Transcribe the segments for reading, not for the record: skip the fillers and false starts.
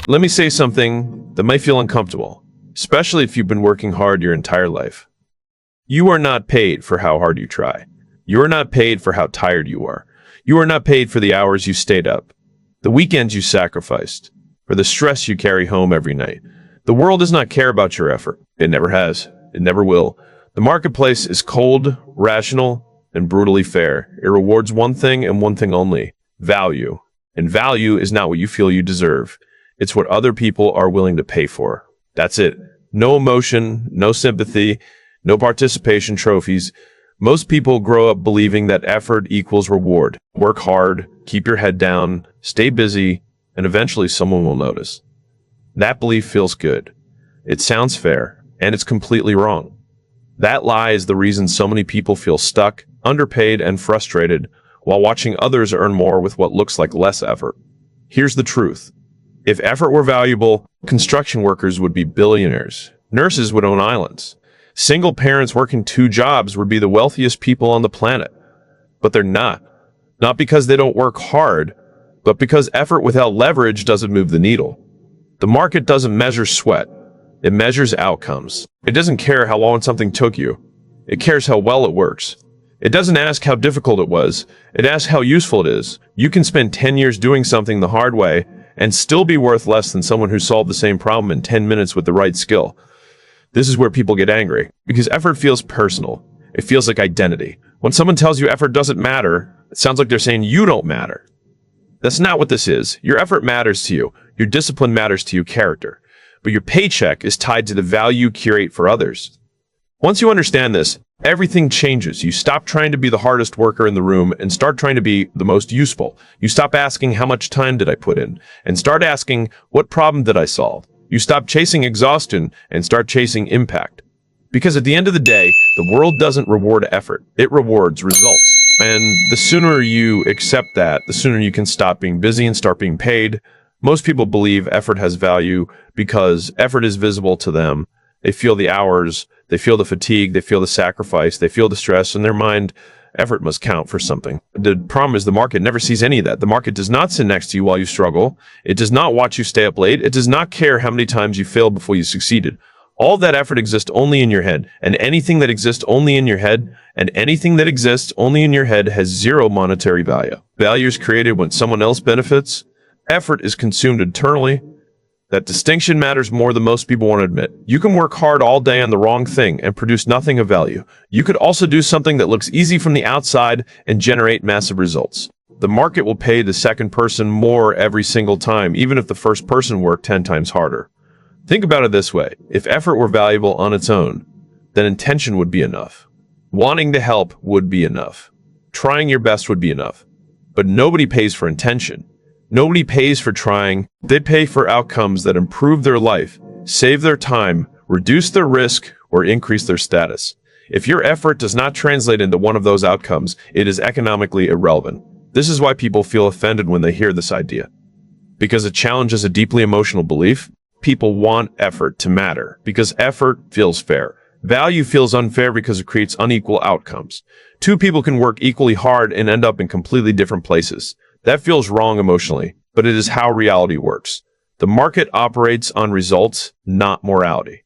Let me say something that might feel uncomfortable, especially if you've been working hard your entire life. You are not paid for how hard you try. You are not paid for how tired you are. You are not paid for the hours you stayed up, the weekends you sacrificed, or the stress you carry home every night. The world does not care about your effort. It never has. It never will. The marketplace is cold, rational, and brutally fair. It rewards one thing and one thing only: value. And value is not what you feel you deserve. It's what other people are willing to pay for. That's it. No emotion, no sympathy, no participation trophies. Most people grow up believing that effort equals reward. Work hard, keep your head down, stay busy, and eventually someone will notice. That belief feels good. It sounds fair, and it's completely wrong. That lie is the reason so many people feel stuck, underpaid, and frustrated while watching others earn more with what looks like less effort. Here's the truth. If effort were valuable, construction workers would be billionaires. Nurses would own islands. Single parents working 2 jobs would be the wealthiest people on the planet. But they're not. Not because they don't work hard, but because effort without leverage doesn't move the needle. The market doesn't measure sweat. It measures outcomes. It doesn't care how long something took you. It cares how well it works. It doesn't ask how difficult it was. It asks how useful it is. You can spend 10 years doing something the hard way and still be worth less than someone who solved the same problem in 10 minutes with the right skill. This is where people get angry, because effort feels personal. It feels like identity. When someone tells you effort doesn't matter, it sounds like they're saying you don't matter. That's not what this is. Your effort matters to you. Your discipline matters to your character. But your paycheck is tied to the value you curate for others. Once you understand this, everything changes. You stop trying to be the hardest worker in the room and start trying to be the most useful. You stop asking, how much time did I put in? And start asking, what problem did I solve? You stop chasing exhaustion and start chasing impact. Because at the end of the day, the world doesn't reward effort. It rewards results. And the sooner you accept that, the sooner you can stop being busy and start being paid. Most people believe effort has value because effort is visible to them. They feel the hours, they feel the fatigue, they feel the sacrifice, they feel the stress in their mind. Effort must count for something. The problem is the market never sees any of that. The market does not sit next to you while you struggle. It does not watch you stay up late. It does not care how many times you failed before you succeeded. All that effort exists only in your head, and anything that exists only in your head, has zero monetary value. Value is created when someone else benefits. Effort is consumed internally. That distinction matters more than most people want to admit. You can work hard all day on the wrong thing and produce nothing of value. You could also do something that looks easy from the outside and generate massive results. The market will pay the second person more every single time, even if the first person worked 10 times harder. Think about it this way. If effort were valuable on its own, then intention would be enough. Wanting to help would be enough. Trying your best would be enough. But nobody pays for intention. Nobody pays for trying. They pay for outcomes that improve their life, save their time, reduce their risk, or increase their status. If your effort does not translate into one of those outcomes, it is economically irrelevant. This is why people feel offended when they hear this idea. Because it challenges a deeply emotional belief. People want effort to matter because effort feels fair. Value feels unfair because it creates unequal outcomes. 2 people can work equally hard and end up in completely different places. That feels wrong emotionally, but it is how reality works. The market operates on results, not morality.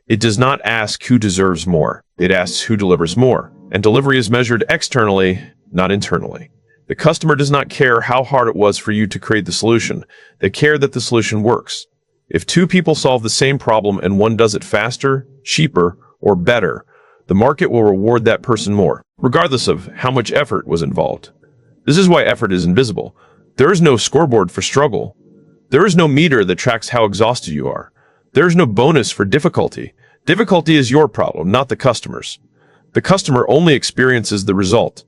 It does not ask who deserves more. It asks who delivers more. And delivery is measured externally, not internally. The customer does not care how hard it was for you to create the solution. They care that the solution works. If 2 people solve the same problem and one does it faster, cheaper, or better, the market will reward that person more, regardless of how much effort was involved. This is why effort is invisible. There is no scoreboard for struggle. There is no meter that tracks how exhausted you are. There is no bonus for difficulty. Difficulty is your problem, not the customer's. The customer only experiences the result.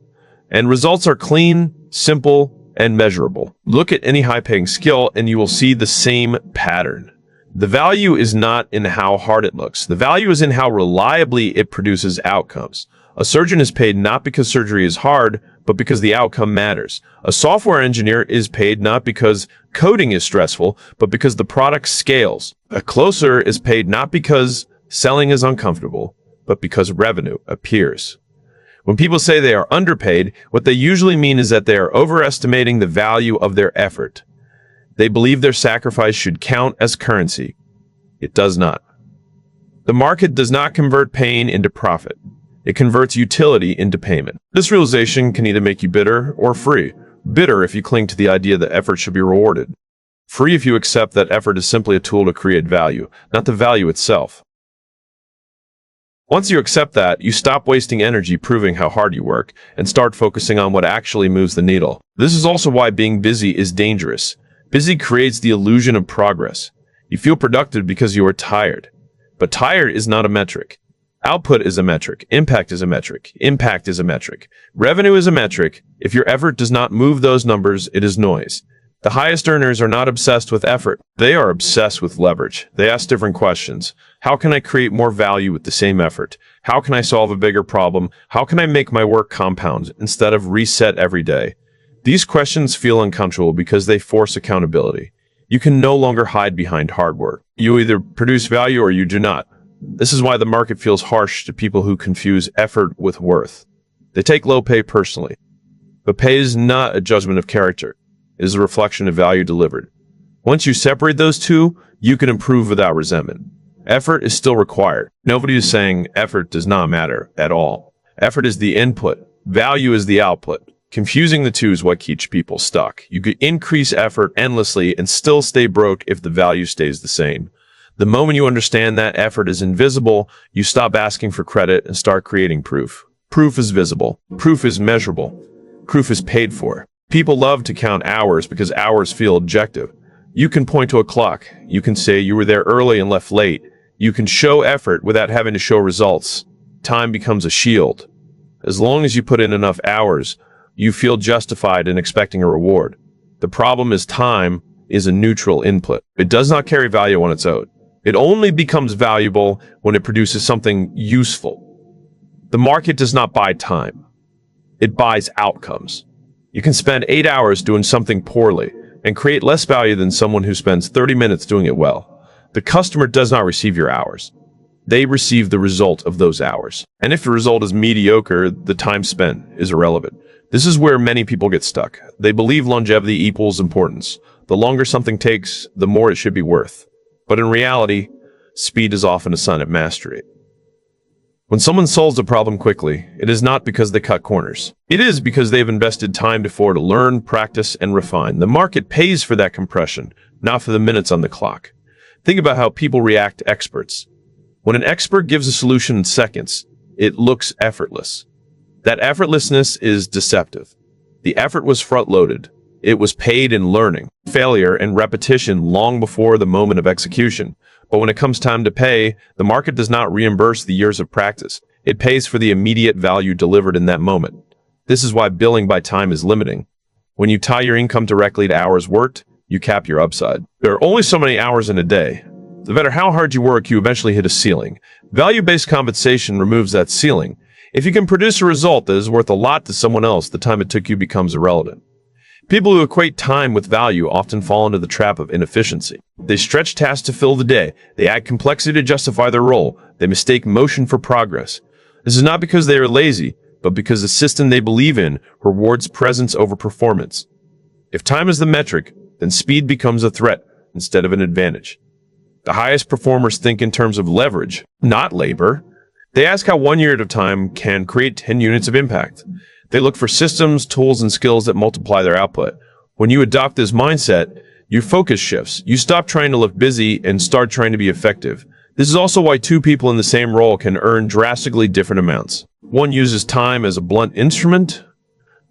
And results are clean, simple, and measurable. Look at any high-paying skill and you will see the same pattern. The value is not in how hard it looks. The value is in how reliably it produces outcomes. A surgeon is paid not because surgery is hard, but because the outcome matters. A software engineer is paid not because coding is stressful, but because the product scales. A closer is paid not because selling is uncomfortable, but because revenue appears. When people say they are underpaid, what they usually mean is that they are overestimating the value of their effort. They believe their sacrifice should count as currency. It does not. The market does not convert pain into profit. It converts utility into payment. This realization can either make you bitter or free. Bitter if you cling to the idea that effort should be rewarded. Free if you accept that effort is simply a tool to create value, not the value itself. Once you accept that, you stop wasting energy proving how hard you work and start focusing on what actually moves the needle. This is also why being busy is dangerous. Busy creates the illusion of progress. You feel productive because you are tired. But tired is not a metric. Output is a metric. Impact is a metric. Impact is a metric. Revenue is a metric. If your effort does not move those numbers, it is noise. The highest earners are not obsessed with effort. They are obsessed with leverage. They ask different questions. How can I create more value with the same effort? How can I solve a bigger problem? How can I make my work compound instead of reset every day? These questions feel uncomfortable because they force accountability. You can no longer hide behind hard work. You either produce value or you do not. This is why the market feels harsh to people who confuse effort with worth. They take low pay personally. But pay is not a judgment of character. It is a reflection of value delivered. Once you separate those two, you can improve without resentment. Effort is still required. Nobody is saying effort does not matter at all. Effort is the input. Value is the output. Confusing the two is what keeps people stuck. You could increase effort endlessly and still stay broke if the value stays the same. The moment you understand that effort is invisible, you stop asking for credit and start creating proof. Proof is visible. Proof is measurable. Proof is paid for. People love to count hours because hours feel objective. You can point to a clock. You can say you were there early and left late. You can show effort without having to show results. Time becomes a shield. As long as you put in enough hours, you feel justified in expecting a reward. The problem is time is a neutral input. It does not carry value on its own. It only becomes valuable when it produces something useful. The market does not buy time. It buys outcomes. You can spend 8 hours doing something poorly and create less value than someone who spends 30 minutes doing it well. The customer does not receive your hours. They receive the result of those hours. And if the result is mediocre, the time spent is irrelevant. This is where many people get stuck. They believe longevity equals importance. The longer something takes, the more it should be worth. But in reality, speed is often a sign of mastery. When someone solves a problem quickly, it is not because they cut corners. It is because they've invested time before to learn, practice, and refine. The market pays for that compression, not for the minutes on the clock. Think about how people react to experts. When an expert gives a solution in seconds, it looks effortless. That effortlessness is deceptive. The effort was front-loaded. It was paid in learning, failure, and repetition long before the moment of execution. But when it comes time to pay, the market does not reimburse the years of practice. It pays for the immediate value delivered in that moment. This is why billing by time is limiting. When you tie your income directly to hours worked, you cap your upside. There are only so many hours in a day. No matter how hard you work, you eventually hit a ceiling. Value-based compensation removes that ceiling. If you can produce a result that is worth a lot to someone else, the time it took you becomes irrelevant. People who equate time with value often fall into the trap of inefficiency. They stretch tasks to fill the day. They add complexity to justify their role. They mistake motion for progress. This is not because they are lazy, but because the system they believe in rewards presence over performance. If time is the metric, then speed becomes a threat instead of an advantage. The highest performers think in terms of leverage, not labor. They ask how 1 year at a time can create 10 units of impact. They look for systems, tools, and skills that multiply their output. When you adopt this mindset, your focus shifts. You stop trying to look busy and start trying to be effective. This is also why two people in the same role can earn drastically different amounts. One uses time as a blunt instrument.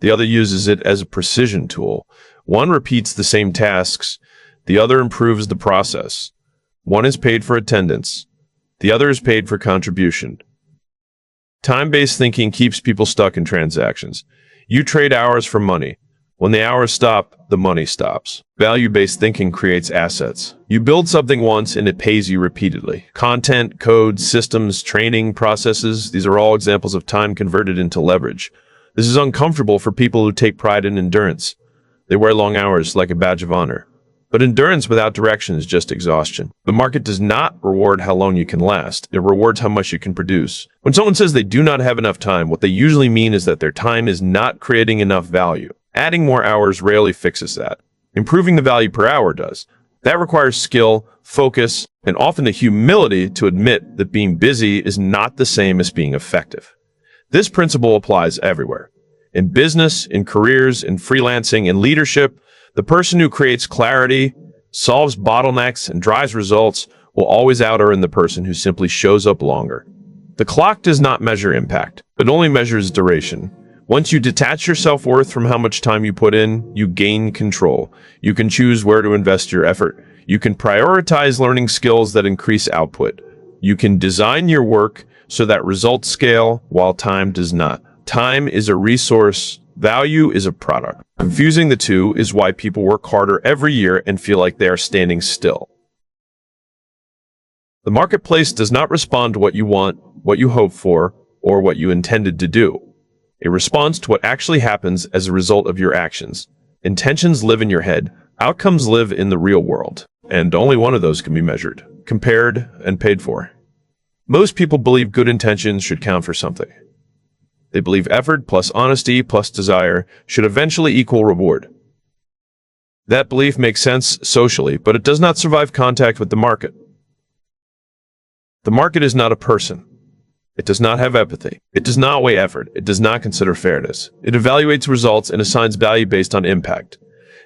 The other uses it as a precision tool. One repeats the same tasks. The other improves the process. One is paid for attendance. The other is paid for contribution. Time-based thinking keeps people stuck in transactions. You trade hours for money. When the hours stop, the money stops. Value-based thinking creates assets. You build something once and it pays you repeatedly. Content, code, systems, training, processes, these are all examples of time converted into leverage. This is uncomfortable for people who take pride in endurance. They wear long hours like a badge of honor. But endurance without direction is just exhaustion. The market does not reward how long you can last. It rewards how much you can produce. When someone says they do not have enough time, what they usually mean is that their time is not creating enough value. Adding more hours rarely fixes that. Improving the value per hour does. That requires skill, focus, and often the humility to admit that being busy is not the same as being effective. This principle applies everywhere. In business, in careers, in freelancing, in leadership, the person who creates clarity, solves bottlenecks, and drives results will always out-earn the person who simply shows up longer. The clock does not measure impact. It only measures duration. Once you detach your self-worth from how much time you put in, you gain control. You can choose where to invest your effort. You can prioritize learning skills that increase output. You can design your work so that results scale while time does not. Time is a resource. Value is a product. Confusing the two is why people work harder every year and feel like they are standing still. The marketplace does not respond to what you want, what you hope for, or what you intended to do. It responds to what actually happens as a result of your actions. Intentions live in your head. Outcomes live in the real world. And only one of those can be measured, compared, and paid for. Most people believe good intentions should count for something. They believe effort plus honesty plus desire should eventually equal reward. That belief makes sense socially, but it does not survive contact with the market. The market is not a person. It does not have empathy. It does not weigh effort. It does not consider fairness. It evaluates results and assigns value based on impact.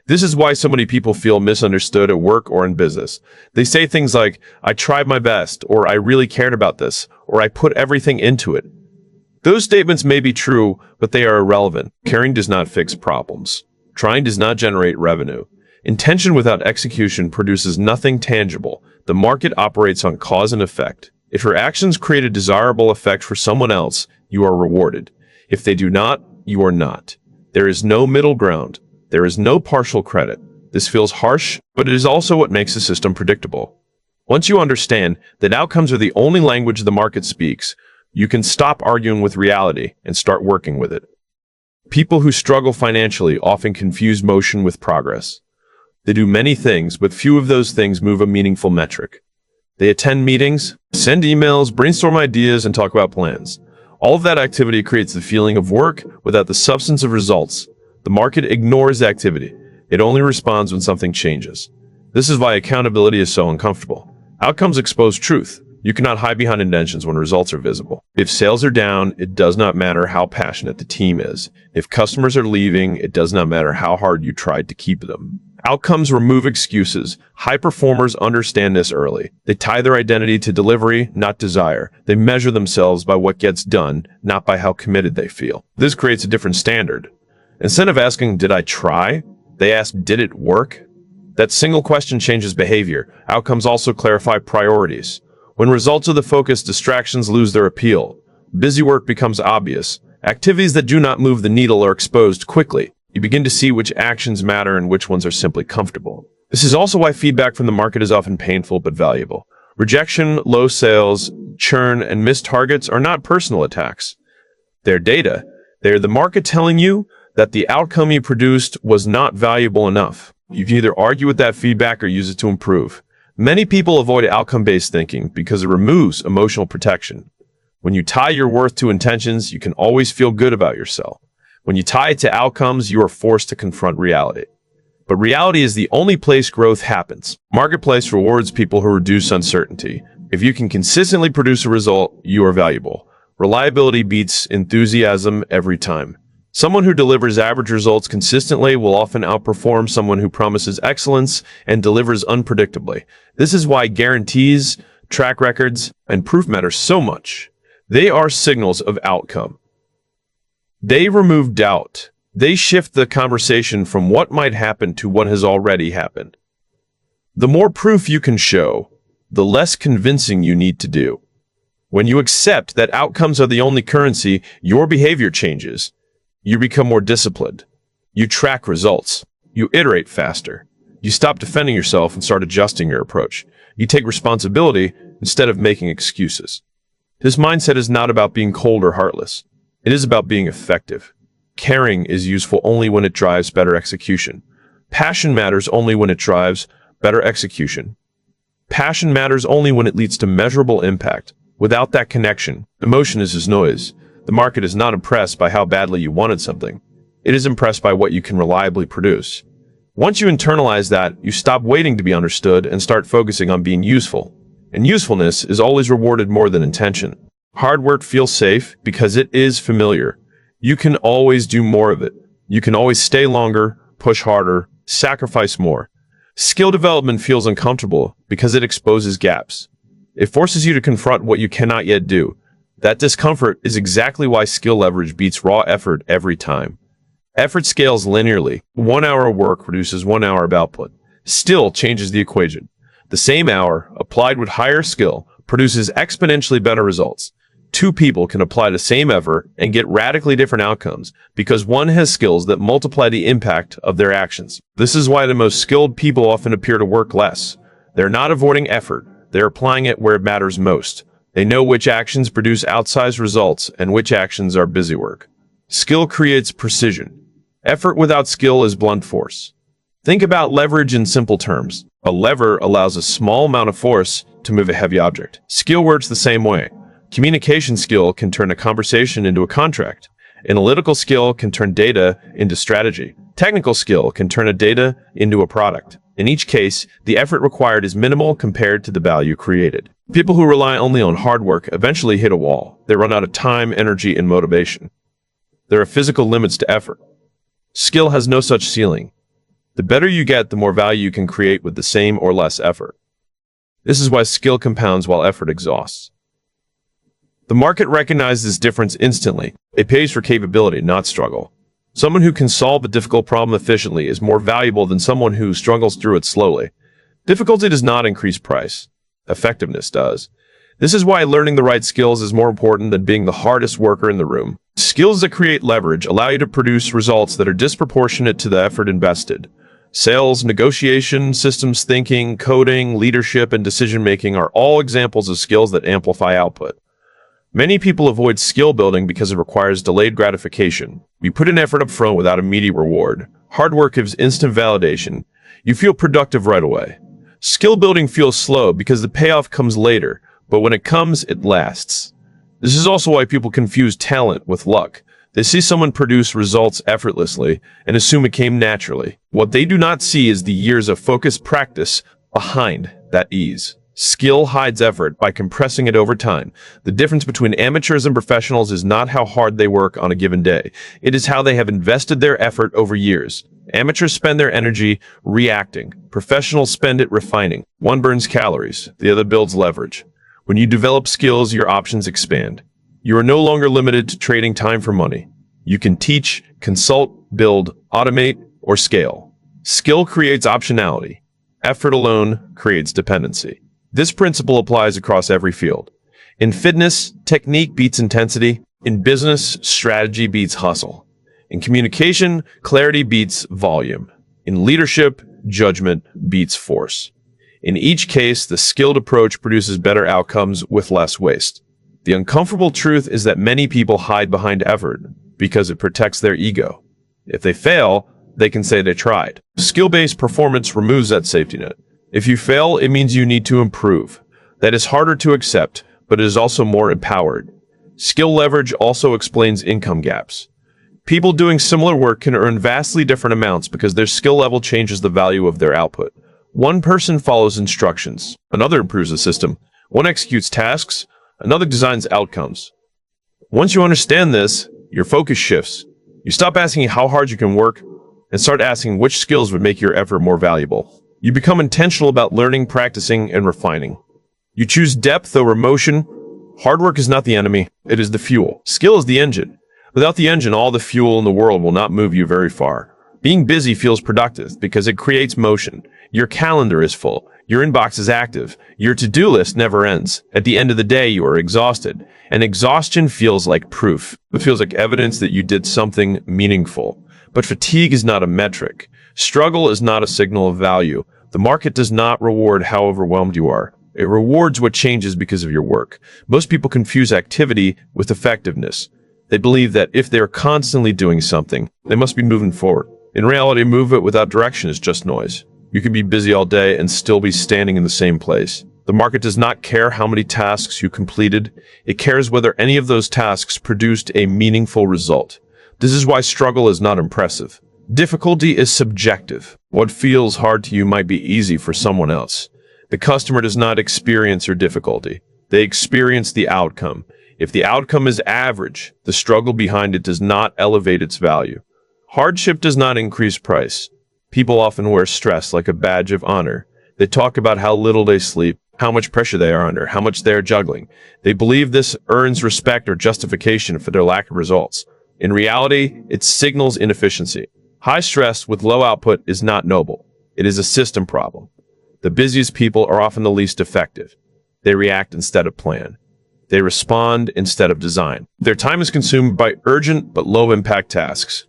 This is why so many people feel misunderstood at work or in business. They say things like, "I tried my best," or "I really cared about this," or "I put everything into it." Those statements may be true, but they are irrelevant. Caring does not fix problems. Trying does not generate revenue. Intention without execution produces nothing tangible. The market operates on cause and effect. If your actions create a desirable effect for someone else, you are rewarded. If they do not, you are not. There is no middle ground. There is no partial credit. This feels harsh, but it is also what makes the system predictable. Once you understand that outcomes are the only language the market speaks, you can stop arguing with reality and start working with it. People who struggle financially often confuse motion with progress. They do many things, but few of those things move a meaningful metric. They attend meetings, send emails, brainstorm ideas, and talk about plans. All of that activity creates the feeling of work without the substance of results. The market ignores activity. It only responds when something changes. This is why accountability is so uncomfortable. Outcomes expose truth. You cannot hide behind intentions when results are visible. If sales are down, it does not matter how passionate the team is. If customers are leaving, it does not matter how hard you tried to keep them. Outcomes remove excuses. High performers understand this early. They tie their identity to delivery, not desire. They measure themselves by what gets done, not by how committed they feel. This creates a different standard. Instead of asking, "Did I try?" they ask, "Did it work?" That single question changes behavior. Outcomes also clarify priorities. When results are the focus, distractions lose their appeal. Busy work becomes obvious. Activities that do not move the needle are exposed quickly. You begin to see which actions matter and which ones are simply comfortable. This is also why feedback from the market is often painful but valuable. Rejection, low sales, churn, and missed targets are not personal attacks. They're data. They're the market telling you that the outcome you produced was not valuable enough. You can either argue with that feedback or use it to improve. Many people avoid outcome-based thinking because it removes emotional protection. When you tie your worth to intentions, you can always feel good about yourself. When you tie it to outcomes, you are forced to confront reality. But reality is the only place growth happens. Marketplace rewards people who reduce uncertainty. If you can consistently produce a result, you are valuable. Reliability beats enthusiasm every time. Someone who delivers average results consistently will often outperform someone who promises excellence and delivers unpredictably. This is why guarantees, track records, and proof matter so much. They are signals of outcome. They remove doubt. They shift the conversation from what might happen to what has already happened. The more proof you can show, the less convincing you need to do. When you accept that outcomes are the only currency, your behavior changes. You become more disciplined. You track results. You iterate faster. You stop defending yourself and start adjusting your approach. You take responsibility instead of making excuses. This mindset is not about being cold or heartless. It is about being effective. Caring is useful only when it drives better execution. Passion matters only when it drives better execution. Passion matters only when it leads to measurable impact. Without that connection, emotion is just noise. The market is not impressed by how badly you wanted something. It is impressed by what you can reliably produce. Once you internalize that, you stop waiting to be understood and start focusing on being useful. And usefulness is always rewarded more than intention. Hard work feels safe because it is familiar. You can always do more of it. You can always stay longer, push harder, sacrifice more. Skill development feels uncomfortable because it exposes gaps. It forces you to confront what you cannot yet do. That discomfort is exactly why skill leverage beats raw effort every time. Effort scales linearly. 1 hour of work produces 1 hour of output. Still changes the equation. The same hour, applied with higher skill, produces exponentially better results. Two people can apply the same effort and get radically different outcomes because one has skills that multiply the impact of their actions. This is why the most skilled people often appear to work less. They're not avoiding effort. They're applying it where it matters most. They know which actions produce outsized results and which actions are busy work. Skill creates precision. Effort without skill is blunt force. Think about leverage in simple terms. A lever allows a small amount of force to move a heavy object. Skill works the same way. Communication skill can turn a conversation into a contract. Analytical skill can turn data into strategy. Technical skill can turn a data into a product. In each case, the effort required is minimal compared to the value created. People who rely only on hard work eventually hit a wall. They run out of time, energy, and motivation. There are physical limits to effort. Skill has no such ceiling. The better you get, the more value you can create with the same or less effort. This is why skill compounds while effort exhausts. The market recognizes this difference instantly. It pays for capability, not struggle. Someone who can solve a difficult problem efficiently is more valuable than someone who struggles through it slowly. Difficulty does not increase price. Effectiveness does. This is why learning the right skills is more important than being the hardest worker in the room. Skills that create leverage allow you to produce results that are disproportionate to the effort invested. Sales, negotiation, systems thinking, coding, leadership, and decision-making are all examples of skills that amplify output. Many people avoid skill building because it requires delayed gratification. You put in effort up front without immediate reward. Hard work gives instant validation. You feel productive right away. Skill building feels slow because the payoff comes later, but when it comes, it lasts. This is also why people confuse talent with luck. They see someone produce results effortlessly and assume it came naturally. What they do not see is the years of focused practice behind that ease. Skill hides effort by compressing it over time. The difference between amateurs and professionals is not how hard they work on a given day. It is how they have invested their effort over years. Amateurs spend their energy reacting. Professionals spend it refining. One burns calories, the other builds leverage. When you develop skills, your options expand. You are no longer limited to trading time for money. You can teach, consult, build, automate, or scale. Skill creates optionality. Effort alone creates dependency. This principle applies across every field. In fitness, technique beats intensity. In business, strategy beats hustle. In communication, clarity beats volume. In leadership, judgment beats force. In each case, the skilled approach produces better outcomes with less waste. The uncomfortable truth is that many people hide behind effort because it protects their ego. If they fail, they can say they tried. Skill-based performance removes that safety net. If you fail, it means you need to improve. That is harder to accept, but it is also more empowered. Skill leverage also explains income gaps. People doing similar work can earn vastly different amounts because their skill level changes the value of their output. One person follows instructions, another improves the system, one executes tasks, another designs outcomes. Once you understand this, your focus shifts. You stop asking how hard you can work and start asking which skills would make your effort more valuable. You become intentional about learning, practicing, and refining. You choose depth over motion. Hard work is not the enemy, it is the fuel. Skill is the engine. Without the engine, all the fuel in the world will not move you very far. Being busy feels productive because it creates motion. Your calendar is full. Your inbox is active. Your to-do list never ends. At the end of the day, you are exhausted. And exhaustion feels like proof. It feels like evidence that you did something meaningful. But fatigue is not a metric. Struggle is not a signal of value. The market does not reward how overwhelmed you are. It rewards what changes because of your work. Most people confuse activity with effectiveness. They believe that if they are constantly doing something, they must be moving forward. In reality, movement without direction is just noise. You can be busy all day and still be standing in the same place. The market does not care how many tasks you completed. It cares whether any of those tasks produced a meaningful result. This is why struggle is not impressive. Difficulty is subjective. What feels hard to you might be easy for someone else. The customer does not experience your difficulty. They experience the outcome. If the outcome is average, the struggle behind it does not elevate its value. Hardship does not increase price. People often wear stress like a badge of honor. They talk about how little they sleep, how much pressure they are under, how much they are juggling. They believe this earns respect or justification for their lack of results. In reality, it signals inefficiency. High stress with low output is not noble. It is a system problem. The busiest people are often the least effective. They react instead of plan. They respond instead of design. Their time is consumed by urgent but low-impact tasks.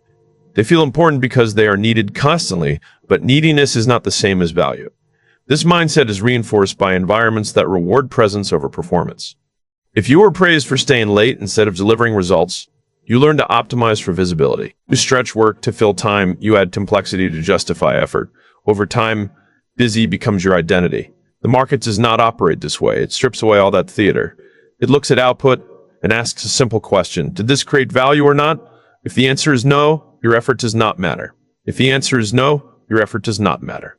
They feel important because they are needed constantly, but neediness is not the same as value. This mindset is reinforced by environments that reward presence over performance. If you are praised for staying late instead of delivering results, you learn to optimize for visibility. You stretch work to fill time, you add complexity to justify effort. Over time, busy becomes your identity. The market does not operate this way. It strips away all that theater. It looks at output and asks a simple question. Did this create value or not? If the answer is no, your effort does not matter. If the answer is no, your effort does not matter.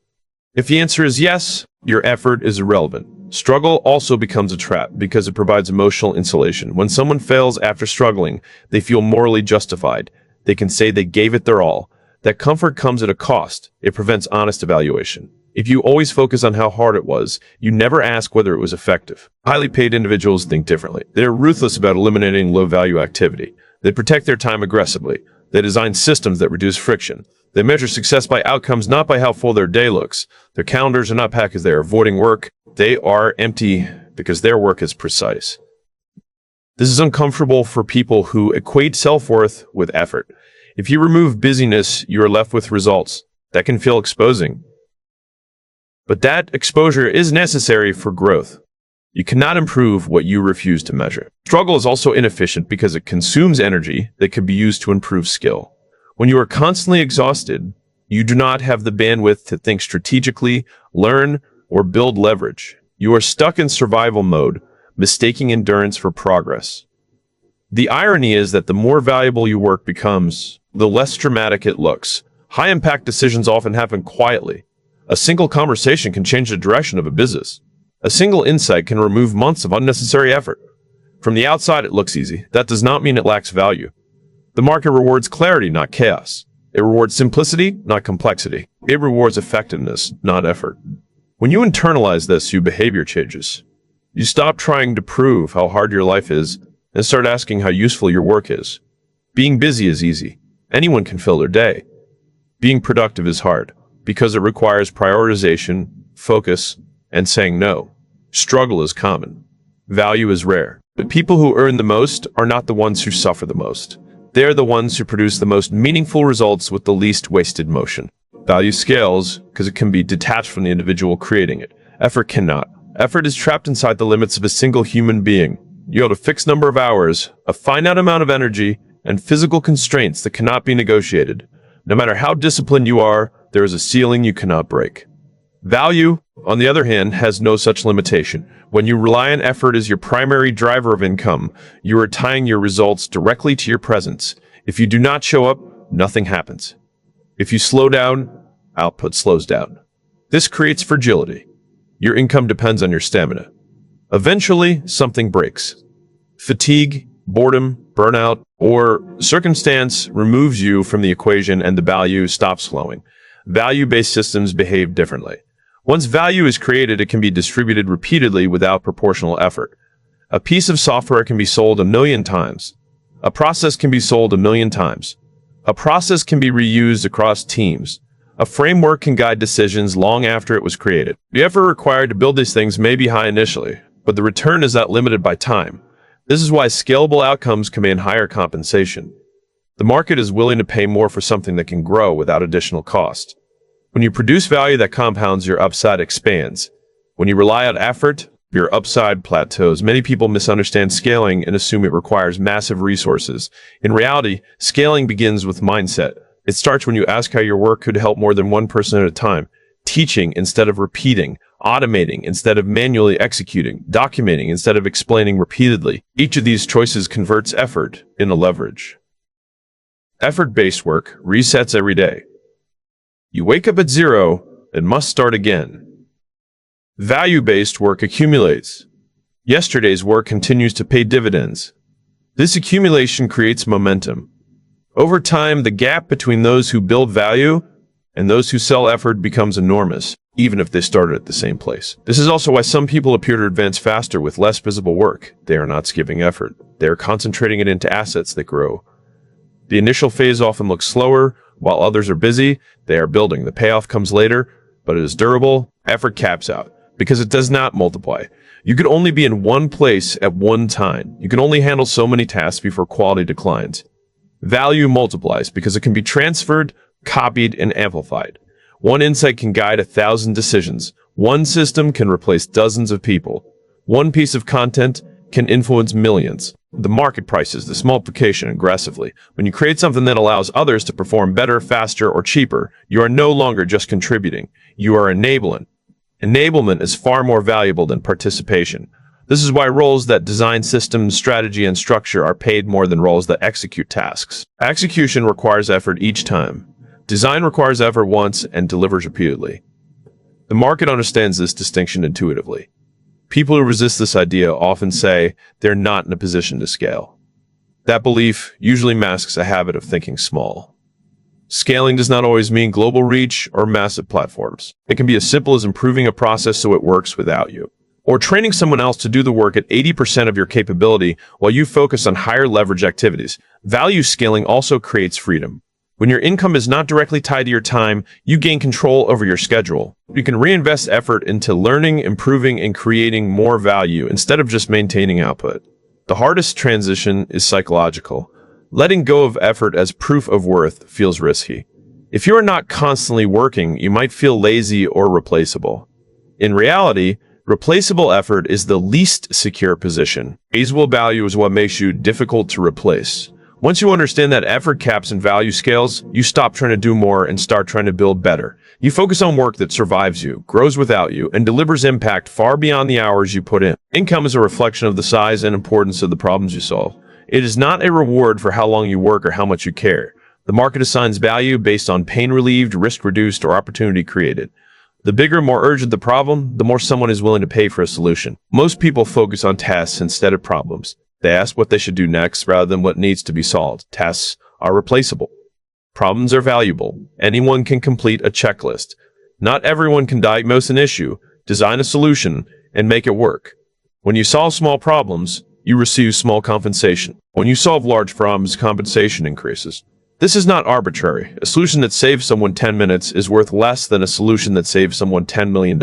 If the answer is yes, your effort is irrelevant. Struggle also becomes a trap because it provides emotional insulation. When someone fails after struggling, they feel morally justified. They can say they gave it their all. That comfort comes at a cost. It prevents honest evaluation. If you always focus on how hard it was, you never ask whether it was effective. Highly paid individuals think differently. They're ruthless about eliminating low-value activity. They protect their time aggressively. They design systems that reduce friction. They measure success by outcomes, not by how full their day looks. Their calendars are not packed because they are avoiding work. They are empty because their work is precise. This is uncomfortable for people who equate self-worth with effort. If you remove busyness, you are left with results. That can feel exposing. But that exposure is necessary for growth. You cannot improve what you refuse to measure. Struggle is also inefficient because it consumes energy that could be used to improve skill. When you are constantly exhausted, you do not have the bandwidth to think strategically, learn, or build leverage. You are stuck in survival mode, mistaking endurance for progress. The irony is that the more valuable your work becomes, the less dramatic it looks. High-impact decisions often happen quietly. A single conversation can change the direction of a business. A single insight can remove months of unnecessary effort. From the outside, it looks easy. That does not mean it lacks value. The market rewards clarity, not chaos. It rewards simplicity, not complexity. It rewards effectiveness, not effort. When you internalize this, your behavior changes. You stop trying to prove how hard your life is and start asking how useful your work is. Being busy is easy. Anyone can fill their day. Being productive is hard because it requires prioritization, focus, and saying no. Struggle is common. Value is rare. But people who earn the most are not the ones who suffer the most. They're the ones who produce the most meaningful results with the least wasted motion. Value scales because it can be detached from the individual creating it. Effort cannot. Effort is trapped inside the limits of a single human being. You have a fixed number of hours, a finite amount of energy, and physical constraints that cannot be negotiated. No matter how disciplined you are, there is a ceiling you cannot break. Value, on the other hand, has no such limitation. When you rely on effort as your primary driver of income, you are tying your results directly to your presence. If you do not show up, nothing happens. If you slow down, output slows down. This creates fragility. Your income depends on your stamina. Eventually, something breaks. Fatigue, boredom, burnout, or circumstance removes you from the equation and the value stops flowing. Value-based systems behave differently. Once value is created, it can be distributed repeatedly without proportional effort. A piece of software can be sold 1,000,000 times. A process can be sold 1,000,000 times. A process can be reused across teams. A framework can guide decisions long after it was created. The effort required to build these things may be high initially, but the return is not limited by time. This is why scalable outcomes command higher compensation. The market is willing to pay more for something that can grow without additional cost. When you produce value that compounds, your upside expands. When you rely on effort, your upside plateaus. Many people misunderstand scaling and assume it requires massive resources. In reality, scaling begins with mindset. It starts when you ask how your work could help more than one person at a time, teaching instead of repeating, automating instead of manually executing, documenting instead of explaining repeatedly. Each of these choices converts effort into leverage. Effort-based work resets every day. You wake up at zero and must start again. Value-based work accumulates. Yesterday's work continues to pay dividends. This accumulation creates momentum. Over time, the gap between those who build value and those who sell effort becomes enormous, even if they started at the same place. This is also why some people appear to advance faster with less visible work. They are not skipping effort. They are concentrating it into assets that grow. The initial phase often looks slower, while others are busy. They are building. The payoff comes later, but it is durable. Effort caps out because it does not multiply. You can only be in one place at one time. You can only handle so many tasks before quality declines. Value multiplies because it can be transferred, copied, and amplified. One insight can guide 1,000 decisions. One system can replace dozens of people. One piece of content can influence millions. The market prices this multiplication aggressively. When you create something that allows others to perform better, faster, or cheaper, you are no longer just contributing. You are enabling. Enablement is far more valuable than participation. This is why roles that design systems, strategy, and structure are paid more than roles that execute tasks. Execution requires effort each time. Design requires effort once and delivers repeatedly. The market understands this distinction intuitively. People who resist this idea often say they're not in a position to scale. That belief usually masks a habit of thinking small. Scaling does not always mean global reach or massive platforms. It can be as simple as improving a process so it works without you, or training someone else to do the work at 80% of your capability while you focus on higher leverage activities. Value scaling also creates freedom. When your income is not directly tied to your time, you gain control over your schedule. You can reinvest effort into learning, improving, and creating more value instead of just maintaining output. The hardest transition is psychological. Letting go of effort as proof of worth feels risky. If you are not constantly working, you might feel lazy or replaceable. In reality, replaceable effort is the least secure position. Replaceable value is what makes you difficult to replace. Once you understand that effort caps and value scales, you stop trying to do more and start trying to build better. You focus on work that survives you, grows without you, and delivers impact far beyond the hours you put in. Income is a reflection of the size and importance of the problems you solve. It is not a reward for how long you work or how much you care. The market assigns value based on pain relieved, risk reduced, or opportunity created. The bigger, more urgent the problem, the more someone is willing to pay for a solution. Most people focus on tasks instead of problems. They ask what they should do next rather than what needs to be solved. Tasks are replaceable. Problems are valuable. Anyone can complete a checklist. Not everyone can diagnose an issue, design a solution, and make it work. When you solve small problems, you receive small compensation. When you solve large problems, compensation increases. This is not arbitrary. A solution that saves someone 10 minutes is worth less than a solution that saves someone $10 million.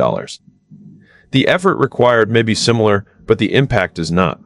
The effort required may be similar, but the impact is not.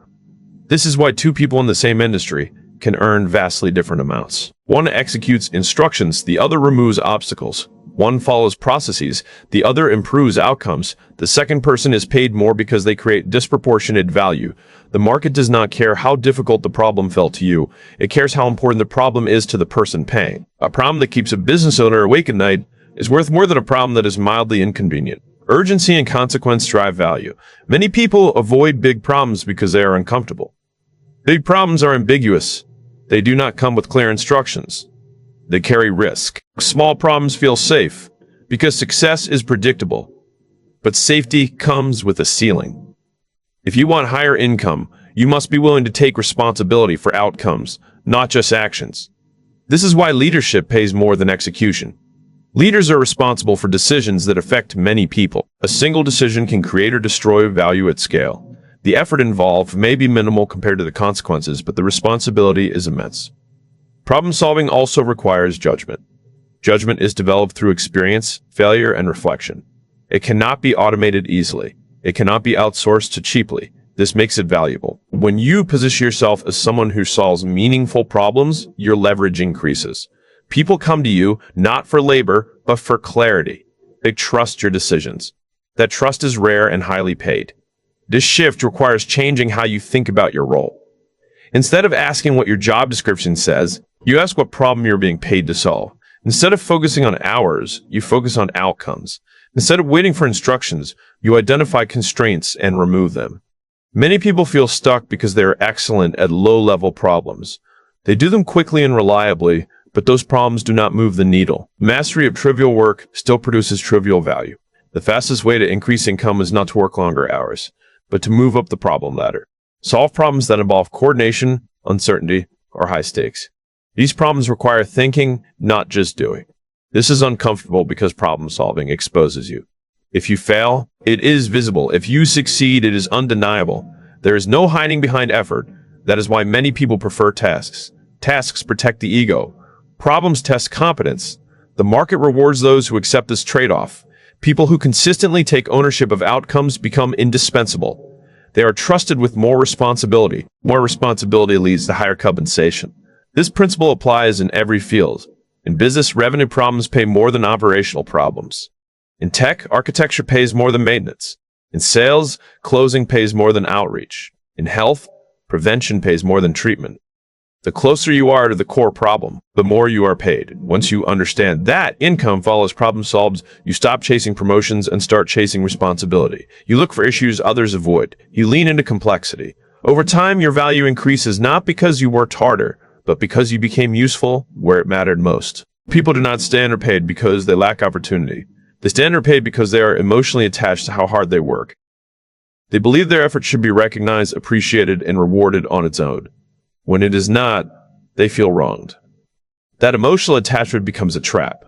This is why two people in the same industry can earn vastly different amounts. One executes instructions, the other removes obstacles. One follows processes, the other improves outcomes. The second person is paid more because they create disproportionate value. The market does not care how difficult the problem felt to you. It cares how important the problem is to the person paying. A problem that keeps a business owner awake at night is worth more than a problem that is mildly inconvenient. Urgency and consequence drive value. Many people avoid big problems because they are uncomfortable. Big problems are ambiguous. They do not come with clear instructions. They carry risk. Small problems feel safe because success is predictable, but safety comes with a ceiling. If you want higher income, you must be willing to take responsibility for outcomes, not just actions. This is why leadership pays more than execution. Leaders are responsible for decisions that affect many people. A single decision can create or destroy value at scale. The effort involved may be minimal compared to the consequences, but the responsibility is immense. Problem solving also requires judgment. Judgment is developed through experience, failure, and reflection. It cannot be automated easily. It cannot be outsourced cheaply. This makes it valuable. When you position yourself as someone who solves meaningful problems, your leverage increases. People come to you not for labor, but for clarity. They trust your decisions. That trust is rare and highly paid. This shift requires changing how you think about your role. Instead of asking what your job description says, you ask what problem you're being paid to solve. Instead of focusing on hours, you focus on outcomes. Instead of waiting for instructions, you identify constraints and remove them. Many people feel stuck because they are excellent at low-level problems. They do them quickly and reliably, but those problems do not move the needle. Mastery of trivial work still produces trivial value. The fastest way to increase income is not to work longer hours, but to move up the problem ladder. Solve problems that involve coordination, uncertainty, or high stakes. These problems require thinking, not just doing. This is uncomfortable because problem solving exposes you. If you fail, it is visible. If you succeed, it is undeniable. There is no hiding behind effort. That is why many people prefer tasks. Tasks protect the ego. Problems test competence. The market rewards those who accept this trade-off. People who consistently take ownership of outcomes become indispensable. They are trusted with more responsibility. More responsibility leads to higher compensation. This principle applies in every field. In business, revenue problems pay more than operational problems. In tech, architecture pays more than maintenance. In sales, closing pays more than outreach. In health, prevention pays more than treatment. The closer you are to the core problem, the more you are paid. Once you understand that income follows problem solved, you stop chasing promotions and start chasing responsibility. You look for issues others avoid. You lean into complexity. Over time, your value increases not because you worked harder, but because you became useful where it mattered most. People do not stay underpaid because they lack opportunity. They stay underpaid because they are emotionally attached to how hard they work. They believe their effort should be recognized, appreciated, and rewarded on its own. When it is not, they feel wronged. That emotional attachment becomes a trap.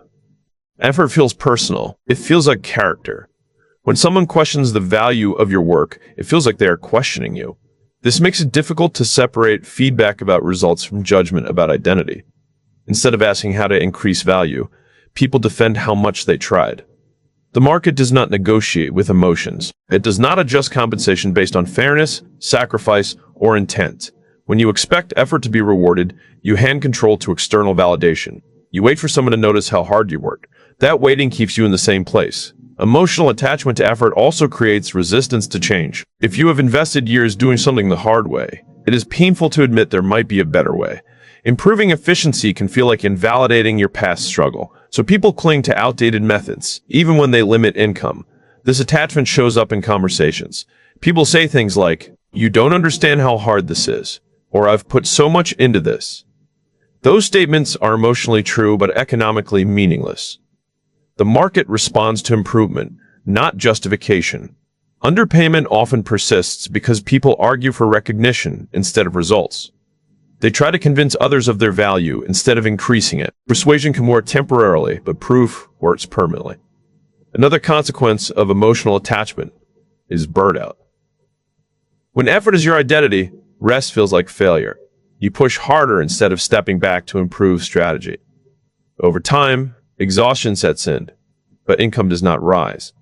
Effort feels personal. It feels like character. When someone questions the value of your work, it feels like they are questioning you. This makes it difficult to separate feedback about results from judgment about identity. Instead of asking how to increase value, people defend how much they tried. The market does not negotiate with emotions. It does not adjust compensation based on fairness, sacrifice, or intent. When you expect effort to be rewarded, you hand control to external validation. You wait for someone to notice how hard you worked. That waiting keeps you in the same place. Emotional attachment to effort also creates resistance to change. If you have invested years doing something the hard way, it is painful to admit there might be a better way. Improving efficiency can feel like invalidating your past struggle, so people cling to outdated methods, even when they limit income. This attachment shows up in conversations. People say things like, "You don't understand how hard this is," or "I've put so much into this." Those statements are emotionally true but economically meaningless. The market responds to improvement, not justification. Underpayment often persists because people argue for recognition instead of results. They try to convince others of their value instead of increasing it. Persuasion can work temporarily, but proof works permanently. Another consequence of emotional attachment is burnout. When effort is your identity, rest feels like failure. You push harder instead of stepping back to improve strategy. Over time, exhaustion sets in, but income does not rise.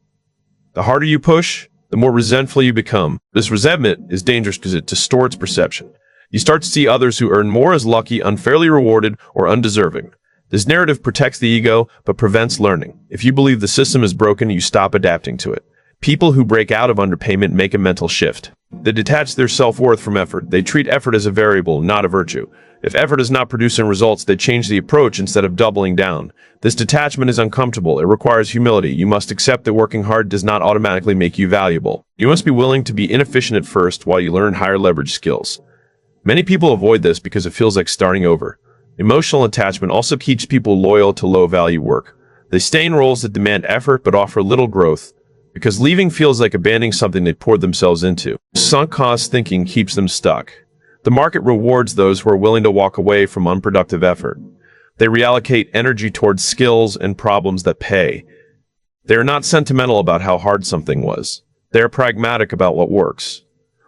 The harder you push, the more resentful you become. This resentment is dangerous because it distorts perception. You start to see others who earn more as lucky, unfairly rewarded, or undeserving. This narrative protects the ego, but prevents learning. If you believe the system is broken, you stop adapting to it. People who break out of underpayment make a mental shift. They detach their self-worth from effort. They treat effort as a variable, not a virtue. If effort is not producing results, they change the approach instead of doubling down. This detachment is uncomfortable. It requires humility. You must accept that working hard does not automatically make you valuable. You must be willing to be inefficient at first while you learn higher leverage skills. Many people avoid this because it feels like starting over. Emotional attachment also keeps people loyal to low-value work. They stay in roles that demand effort but offer little growth, because leaving feels like abandoning something they poured themselves into. Sunk cost thinking keeps them stuck. The market rewards those who are willing to walk away from unproductive effort. They reallocate energy towards skills and problems that pay. They are not sentimental about how hard something was. They are pragmatic about what works.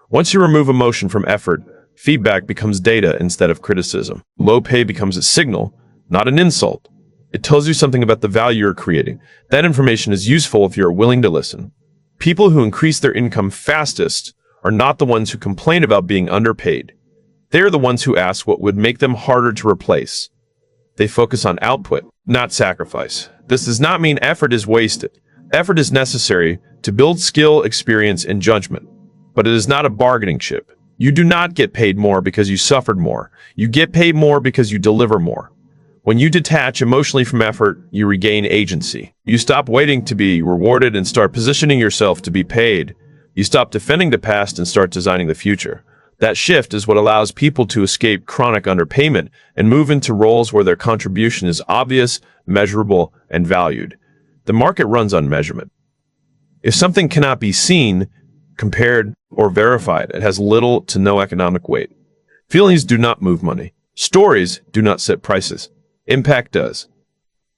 Once you remove emotion from effort, feedback becomes data instead of criticism. Low pay becomes a signal, not an insult. It tells you something about the value you're creating. That information is useful if you're willing to listen. People who increase their income fastest are not the ones who complain about being underpaid. They're the ones who ask what would make them harder to replace. They focus on output, not sacrifice. This does not mean effort is wasted. Effort is necessary to build skill, experience, and judgment. But it is not a bargaining chip. You do not get paid more because you suffered more. You get paid more because you deliver more. When you detach emotionally from effort, you regain agency. You stop waiting to be rewarded and start positioning yourself to be paid. You stop defending the past and start designing the future. That shift is what allows people to escape chronic underpayment and move into roles where their contribution is obvious, measurable, and valued. The market runs on measurement. If something cannot be seen, compared, or verified, it has little to no economic weight. Feelings do not move money. Stories do not set prices. Impact does.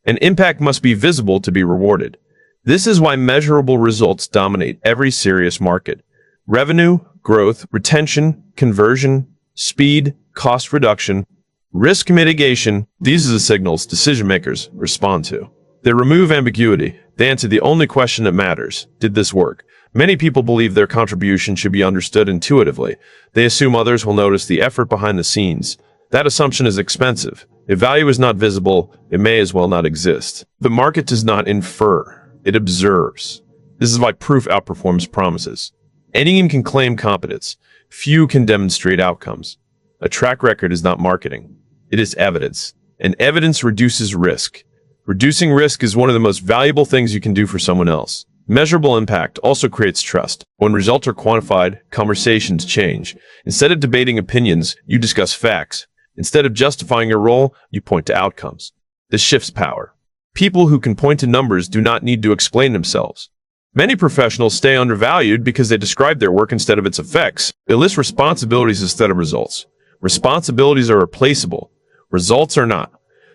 And impact must be visible to be rewarded. This is why measurable results dominate every serious market. Revenue, growth, retention, conversion, speed, cost reduction, risk mitigation, these are the signals decision makers respond to. They remove ambiguity. They answer the only question that matters. Did this work? Many people believe their contribution should be understood intuitively. They assume others will notice the effort behind the scenes. That assumption is expensive. If value is not visible, it may as well not exist. The market does not infer. It observes. This is why proof outperforms promises. Anyone can claim competence. Few can demonstrate outcomes. A track record is not marketing. It is evidence. And evidence reduces risk. Reducing risk is one of the most valuable things you can do for someone else. Measurable impact also creates trust. When results are quantified, conversations change. Instead of debating opinions, you discuss facts. Instead of justifying your role, you point to outcomes. This shifts power. People who can point to numbers do not need to explain themselves. Many professionals stay undervalued because they describe their work instead of its effects. They list responsibilities instead of results. Responsibilities are replaceable. Results are not.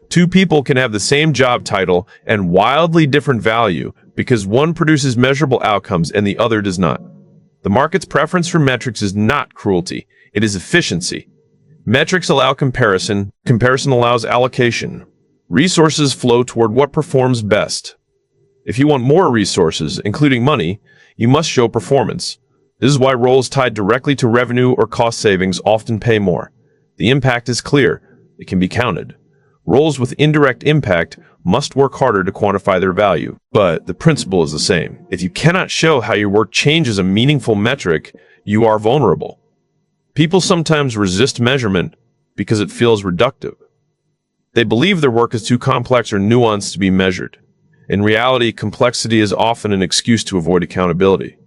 Two people can have the same job title and wildly different value because one produces measurable outcomes and the other does not. The market's preference for metrics is not cruelty. It is efficiency. Metrics allow comparison. Comparison allows allocation. Resources flow toward what performs best. If you want more resources, including money, you must show performance. This is why roles tied directly to revenue or cost savings often pay more. The impact is clear. It can be counted. Roles with indirect impact must work harder to quantify their value, but the principle is the same. If you cannot show how your work changes a meaningful metric, you are vulnerable. People sometimes resist measurement because it feels reductive. They believe their work is too complex or nuanced to be measured. In reality, complexity is often an excuse to avoid accountability.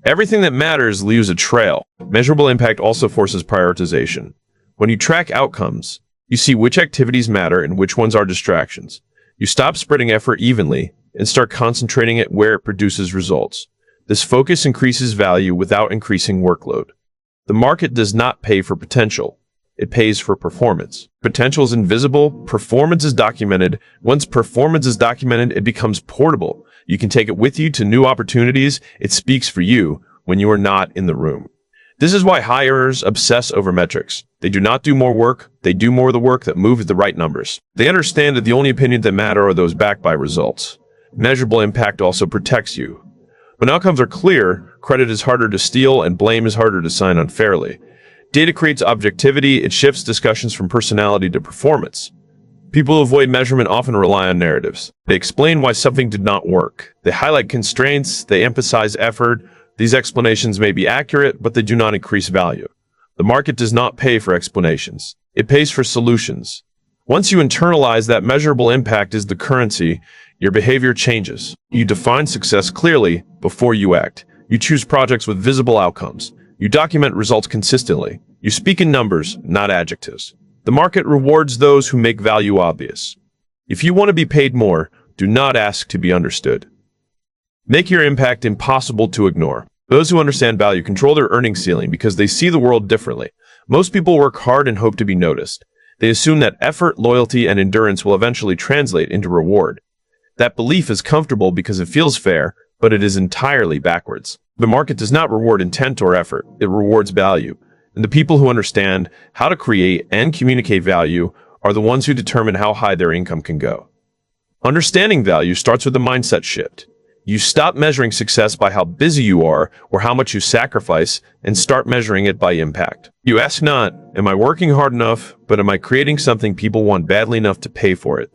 Everything that matters leaves a trail. Measurable impact also forces prioritization. When you track outcomes, you see which activities matter and which ones are distractions. You stop spreading effort evenly and start concentrating it where it produces results. This focus increases value without increasing workload. The market does not pay for potential. It pays for performance. Potential is invisible. Performance is documented. Once performance is documented, it becomes portable. You can take it with you to new opportunities. It speaks for you when you are not in the room. This is why hirers obsess over metrics. They do not do more work. They do more of the work that moves the right numbers. They understand that the only opinions that matter are those backed by results. Measurable impact also protects you. When outcomes are clear, credit is harder to steal and blame is harder to assign unfairly. Data creates objectivity. It shifts discussions from personality to performance. People who avoid measurement often rely on narratives. They explain why something did not work. They highlight constraints. They emphasize effort. These explanations may be accurate, but they do not increase value. The market does not pay for explanations. It pays for solutions. Once you internalize that measurable impact is the currency, your behavior changes. You define success clearly before you act. You choose projects with visible outcomes. You document results consistently. You speak in numbers, not adjectives. The market rewards those who make value obvious. If you want to be paid more, do not ask to be understood. Make your impact impossible to ignore. Those who understand value control their earning ceiling because they see the world differently. Most people work hard and hope to be noticed. They assume that effort, loyalty, and endurance will eventually translate into reward. That belief is comfortable because it feels fair, but it is entirely backwards. The market does not reward intent or effort. It rewards value. And the people who understand how to create and communicate value are the ones who determine how high their income can go. Understanding value starts with a mindset shift. You stop measuring success by how busy you are or how much you sacrifice and start measuring it by impact. You ask not, am I working hard enough, but am I creating something people want badly enough to pay for it?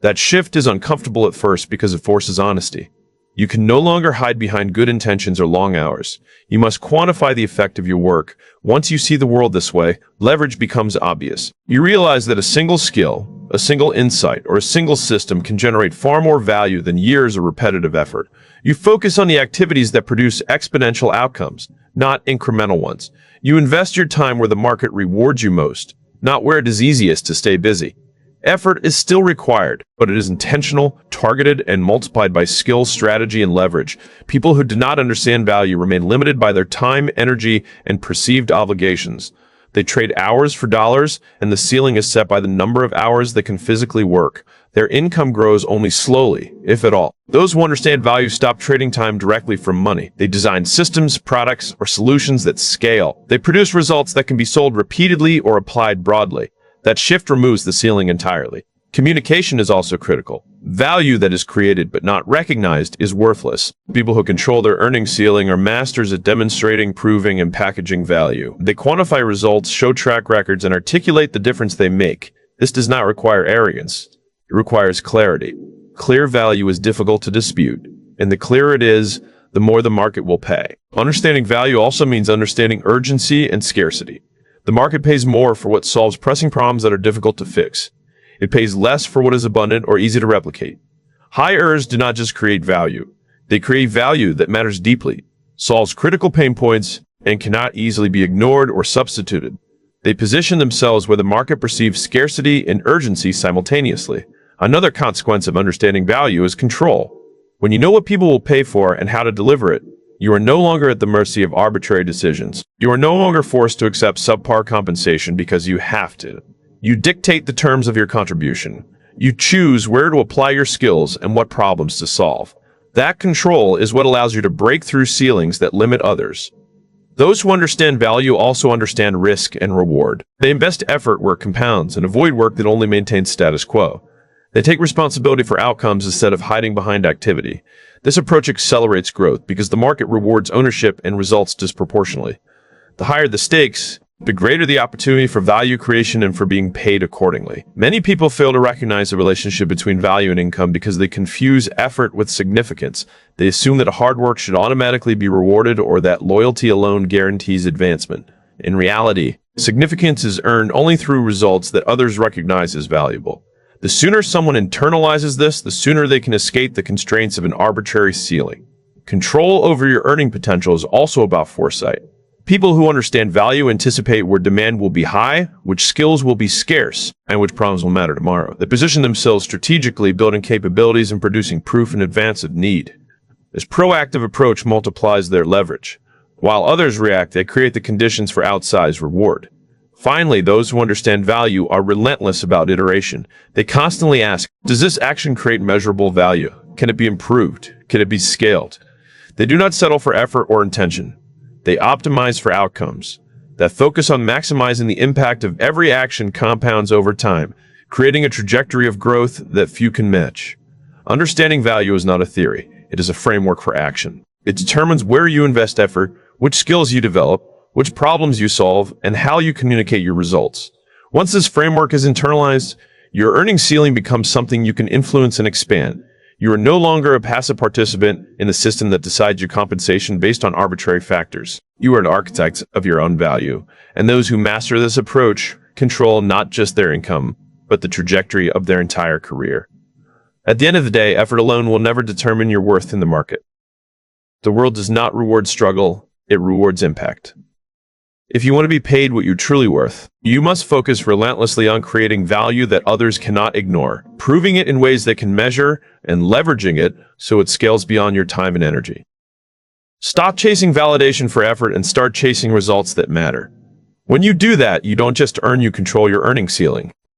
That shift is uncomfortable at first because it forces honesty. You can no longer hide behind good intentions or long hours. You must quantify the effect of your work. Once you see the world this way, leverage becomes obvious. You realize that a single skill, a single insight, or a single system can generate far more value than years of repetitive effort. You focus on the activities that produce exponential outcomes, not incremental ones. You invest your time where the market rewards you most, not where it is easiest to stay busy. Effort is still required, but it is intentional, targeted, and multiplied by skill, strategy, and leverage. People who do not understand value remain limited by their time, energy, and perceived obligations. They trade hours for dollars, and the ceiling is set by the number of hours they can physically work. Their income grows only slowly, if at all. Those who understand value stop trading time directly from money. They design systems, products, or solutions that scale. They produce results that can be sold repeatedly or applied broadly. That shift removes the ceiling entirely. Communication is also critical. Value that is created but not recognized is worthless. People who control their earning ceiling are masters at demonstrating, proving, and packaging value. They quantify results, show track records, and articulate the difference they make. This does not require arrogance. It requires clarity. Clear value is difficult to dispute, and the clearer it is, the more the market will pay. Understanding value also means understanding urgency and scarcity. The market pays more for what solves pressing problems that are difficult to fix. It pays less for what is abundant or easy to replicate. High earners do not just create value. They create value that matters deeply, solves critical pain points, and cannot easily be ignored or substituted. They position themselves where the market perceives scarcity and urgency simultaneously. Another consequence of understanding value is control. When you know what people will pay for and how to deliver it, you are no longer at the mercy of arbitrary decisions. You are no longer forced to accept subpar compensation because you have to. You dictate the terms of your contribution. You choose where to apply your skills and what problems to solve. That control is what allows you to break through ceilings that limit others. Those who understand value also understand risk and reward. They invest effort where it compounds and avoid work that only maintains status quo. They take responsibility for outcomes instead of hiding behind activity. This approach accelerates growth because the market rewards ownership and results disproportionately. The higher the stakes, the greater the opportunity for value creation and for being paid accordingly. Many people fail to recognize the relationship between value and income because they confuse effort with significance. They assume that hard work should automatically be rewarded or that loyalty alone guarantees advancement. In reality, significance is earned only through results that others recognize as valuable. The sooner someone internalizes this, the sooner they can escape the constraints of an arbitrary ceiling. Control over your earning potential is also about foresight. People who understand value anticipate where demand will be high, which skills will be scarce, and which problems will matter tomorrow. They position themselves strategically, building capabilities and producing proof in advance of need. This proactive approach multiplies their leverage. While others react, they create the conditions for outsized reward. Finally, those who understand value are relentless about iteration. They constantly ask, does this action create measurable value? Can it be improved? Can it be scaled? They do not settle for effort or intention. They optimize for outcomes. That focus on maximizing the impact of every action compounds over time, creating a trajectory of growth that few can match. Understanding value is not a theory. It is a framework for action. It determines where you invest effort, which skills you develop, which problems you solve, and how you communicate your results. Once this framework is internalized, your earning ceiling becomes something you can influence and expand. You are no longer a passive participant in the system that decides your compensation based on arbitrary factors. You are an architect of your own value, and those who master this approach control not just their income, but the trajectory of their entire career. At the end of the day, effort alone will never determine your worth in the market. The world does not reward struggle, it rewards impact. If you want to be paid what you're truly worth, you must focus relentlessly on creating value that others cannot ignore, proving it in ways they can measure, and leveraging it so it scales beyond your time and energy. Stop chasing validation for effort and start chasing results that matter. When you do that, you don't just earn, you control your earning ceiling.